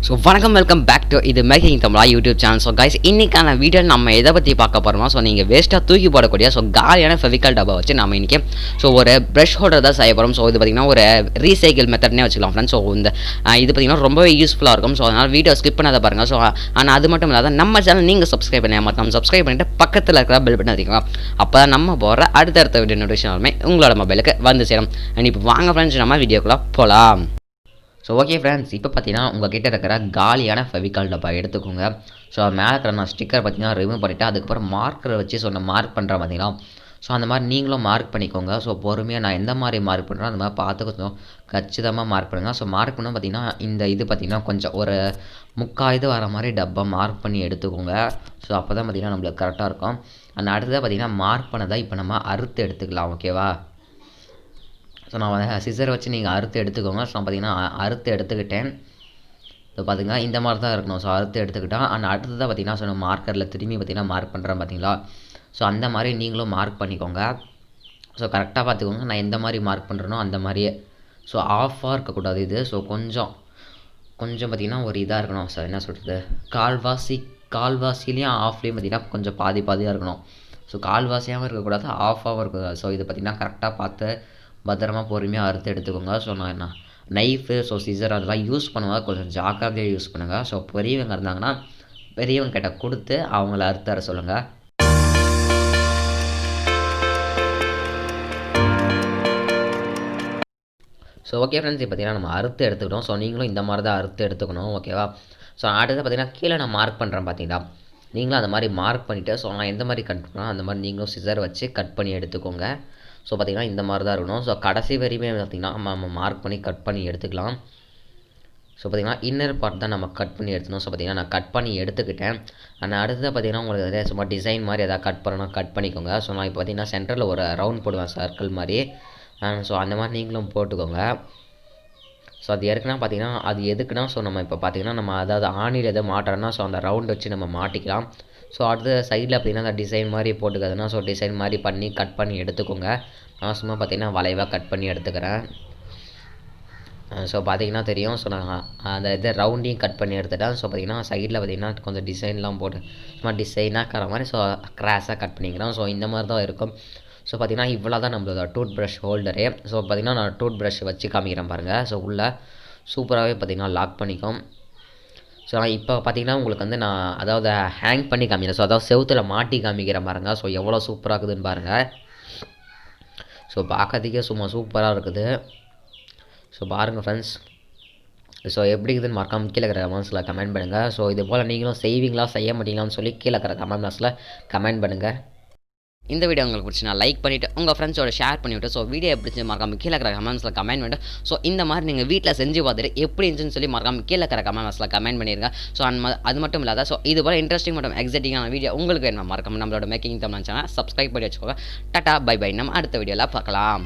So வணக்கம் welcome back to இது making தமிழா YouTube channel. So guys இன்றைக்கான வீடியோ நம்ம எதை பற்றி பார்க்க போகிறோமோ, ஸோ நீங்கள் வேஸ்ட்டாக தூக்கி போடக்கூடிய காலியான ஃபெவிகால் டப்பா வச்சு நம்ம இன்றைக்கி ஒரு ப்ரஷ் ஹோல்டர் தான் செய்ய போகிறோம். ஸோ இது பார்த்திங்கன்னா ஒரு ரீசைக்கிள் மெத்தட்னே வச்சுக்கலாம் ஃப்ரெண்ட்ஸ். ஸோ இது பார்த்திங்கன்னா ரொம்பவே யூஸ்ஃபுல்லாக இருக்கும். ஸோ அதனால் வீடியோ ஸ்கிப் பண்ணாத பாருங்கள். ஸோ ஆனால் அது மட்டும் இல்லாத நம்ம சேனல் நீங்கள் சப்ஸ்கிரைப் பண்ணி நம்ம சப்ஸ்கிரைப் பண்ணிட்டு பக்கத்தில் இருக்கிற பெல் பட்டன் அடிக்கலாம். அப்போ தான் நம்ம போடுற அடுத்தடுத்த வீடியோ நோட்டிஃபிகேஷன் உங்களோட மொபைலுக்கு வந்து சேரும். அண்ட் இப்போ வாங்க ஃப்ரெண்ட்ஸ் நம்ம வீடியோக்குள்ளே போகலாம். ஸோ ஓகே ஃப்ரெண்ட்ஸ், இப்போ பார்த்தீங்கன்னா உங்கள் கிட்டே இருக்கிற காலியான ஃபெவிகால் டப்பா எடுத்துக்கோங்க. ஸோ மேலே இருக்கிற நான் ஸ்டிக்கர் பார்த்தீங்கன்னா ரிமூவ் பண்ணிவிட்டு அதுக்கப்புறம் மார்க்கரை வச்சு நான் மார்க் பண்ணுறேன் பார்த்தீங்களா. ஸோ அந்த மாதிரி நீங்களும் மார்க் பண்ணிக்கோங்க. ஸோ பொறுமையாக நான் எந்த மாதிரி மார்க் பண்ணுறேன் அந்த மாதிரி பார்த்து கொஞ்சம் கச்சிதமாக மார்க் பண்ணுங்கள். ஸோ மார்க் பண்ணால் பார்த்தீங்கன்னா இது பார்த்திங்கன்னா கொஞ்சம் ஒரு முக்காய்து வர மாதிரி டப்பா மார்க் பண்ணி எடுத்துக்கோங்க. ஸோ அப்போ தான் பார்த்திங்கன்னா நம்மளுக்கு கரெக்டாக இருக்கும். அந்த அடுத்ததாக பார்த்திங்கன்னா மார்க் பண்ணதை இப்போ நம்ம அறுத்து எடுத்துக்கலாம். ஓகேவா? ஸோ நான் வந்து சிசர் வச்சு நீங்கள் அறுத்து எடுத்துக்கோங்க. ஸோ நான் பார்த்திங்கன்னா அறுத்து எடுத்துக்கிட்டேன். ஸோ பார்த்திங்கன்னா இந்த மாதிரி தான் இருக்கணும். ஸோ அறுத்து எடுத்துக்கிட்டால் அந்த அடுத்ததாக பார்த்திங்கன்னா ஸோ மார்க்கரில் திரும்பி பார்த்திங்கன்னா மார்க் பண்ணுறேன் பார்த்தீங்களா. ஸோ அந்த மாதிரி நீங்களும் மார்க் பண்ணிக்கோங்க. ஸோ கரெக்டாக பார்த்துக்கோங்க. நான் எந்த மாதிரி மார்க் பண்ணுறேனோ அந்த மாதிரியே. ஸோ ஆஃபாக இருக்கக்கூடாது இது. ஸோ கொஞ்சம் பார்த்திங்கன்னா ஒரு இதாக இருக்கணும். ஸோ என்ன சொல்கிறது, கால்வாசிலையும் ஆஃப்லேயும் பார்த்திங்கன்னா கொஞ்சம் பாதியாக இருக்கணும். ஸோ கால்வாசியாகவும் இருக்கக்கூடாது, ஆஃபாகவும் இருக்கக்கூடாது. ஸோ இது பார்த்திங்கன்னா கரெக்டாக பார்த்து பத்திரமா பொறுமையாக அறுத்து எடுத்துக்கோங்க. ஸோ நான் நைஃபு சிசர் அதெல்லாம் யூஸ் பண்ணுவாங்க, கொஞ்சம் ஜாக்கிரதையாக யூஸ் பண்ணுங்கள். ஸோ பெரியவங்க இருந்தாங்கன்னா பெரியவங்க கிட்ட கொடுத்து அவங்கள அறுத்து தர சொல்லுங்கள். ஸோ ஓகே ஃப்ரெண்ட்ஸ், இப்போ பார்த்திங்கன்னா நம்ம அறுத்து எடுத்துக்கிட்டோம். ஸோ நீங்களும் இந்த மாதிரி தான் அறுத்து எடுத்துக்கணும். ஓகேவா? ஸோ அடுத்து பார்த்திங்கன்னா கீழே நான் மார்க் பண்ணுறேன் பார்த்தீங்களா. நீங்களும் அந்த மாதிரி மார்க் பண்ணிவிட்டு ஸோ நான் எந்த மாதிரி கட் பண்ணால் அந்த மாதிரி நீங்களும் சிசர் வச்சு கட் பண்ணி எடுத்துக்கோங்க. ஸோ பார்த்திங்கன்னா இந்த மாதிரி தான் இருக்கணும். ஸோ கடைசி வரையுமே பார்த்திங்கன்னா நம்ம மார்க் பண்ணி கட் பண்ணி எடுத்துக்கலாம். ஸோ பார்த்திங்கன்னா இன்னர் பார்ட் தான் நம்ம கட் பண்ணி எடுத்துக்கணும். ஸோ பார்த்திங்கன்னா நான் கட் பண்ணி எடுத்துக்கிட்டேன். ஆனால் அடுத்தது பார்த்திங்கன்னா உங்களுக்கு எதாவது சும்மா டிசைன் மாதிரி எதாவது கட் பண்ணணும் கட் பண்ணிக்கோங்க. ஸோ நான் இப்போ பார்த்திங்கன்னா சென்டரில் ஒரு ரவுண்ட் போடுவேன், சர்க்கிள் மாதிரி. ஸோ அந்த மாதிரி நீங்களும் போட்டுக்கோங்க. ஸோ அது ஏற்கனவே பார்த்திங்கன்னா அது எதுக்குன்னா ஸோ நம்ம இப்போ பார்த்திங்கன்னா நம்ம அதாவது ஆணியில் எதாவது மாட்டுறோன்னா ஸோ அந்த ரவுண்ட் வச்சு நம்ம மாட்டிக்கலாம். ஸோ அடுத்த சைடில் பார்த்திங்கன்னா அந்த டிசைன் மாதிரி போட்டுக்கிறதுனா ஸோ டிசைன் மாதிரி பண்ணி கட் பண்ணி எடுத்துக்கோங்க. நான் சும்மா பார்த்திங்கன்னா வளைவாக கட் பண்ணி எடுத்துக்கிறேன். ஸோ பார்த்திங்கன்னா தெரியும். ஸோ நான் அந்த இது ரவுண்டையும் கட் பண்ணி எடுத்துட்டேன். ஸோ பார்த்திங்கன்னா சைடில் பார்த்திங்கன்னா கொஞ்சம் டிசைன்லாம் போட்டு சும்மா டிசைனாக இருக்கிற மாதிரி ஸோ கிராஸாக கட் பண்ணிக்கிறேன். ஸோ இந்த மாதிரி தான் இருக்கும். ஸோ பார்த்திங்கன்னா இவ்வளோ தான் நம்மளோட டூத் ப்ரஷ் ஹோல்டரே. ஸோ பார்த்திங்கன்னா நான் டூத் ப்ரஷ் வச்சு காமிக்கிறேன் பாருங்கள். ஸோ உள்ளே சூப்பராகவே பார்த்திங்கன்னா லாக் பண்ணிக்கும். ஸோ நான் இப்போ பார்த்திங்கன்னா உங்களுக்கு வந்து நான் அதாவது ஹேங் பண்ணி காமிக்கிறேன். ஸோ அதாவது செவுத்தில் மாட்டி காமிக்கிறேன் பாருங்கள். ஸோ எவ்வளோ சூப்பராக இருக்குதுன்னு பாருங்கள். ஸோ பார்க்கறதுக்கே சும்மா சூப்பராக இருக்குது. ஸோ பாருங்கள் ஃப்ரெண்ட்ஸ். ஸோ எப்படி இருக்குதுன்னு மறக்காமல் கீழே இருக்கிற கமெண்ட்ஸில் கமெண்ட் பண்ணுங்கள். ஸோ இது போல் நீங்களும் செய்வீங்களா செய்ய மாட்டீங்களான்னு சொல்லி கீழே இருக்கிற கமெண்ட் பாக்ஸில் கமெண்ட் பண்ணுங்கள். இந்த வீடியோ உங்களுக்கு பிடிச்சி நான் லைக் பண்ணிவிட்டு உங்கள் ஃப்ரெண்ட்ஸோட ஷேர் பண்ணிவிட்டு ஸோ வீடியோ எப்படி மறக்காமல் கீழே இருக்கிற கமெண்ட்ஸில் கமெண்ட் பண்ணிவிட்டு ஸோ இந்த மாதிரி நீங்கள் வீட்டில் செஞ்சு பார்த்துட்டு எப்படி இருந்துச்சுன்னு சொல்லி மறக்காமல் கீழே இருக்கிற கமெண்ட் பாக்ஸில் கமெண்ட் பண்ணிடுங்க. ஸோ அது மட்டும் இல்லாத ஸோ இது போல் இன்ட்ரெஸ்டிங் மற்றும் எக்ஸைட்டிங்கான வீடியோ உங்களுக்கு என்ன மறக்காமல் நம்மளோட மேக்கிங் தமிழ் சேனல் சப்ஸ்கிரைப் பண்ணி வச்சுக்கோங்க. டாடா பை பை, நம்ம அடுத்த வீடியோவில் பார்க்கலாம்.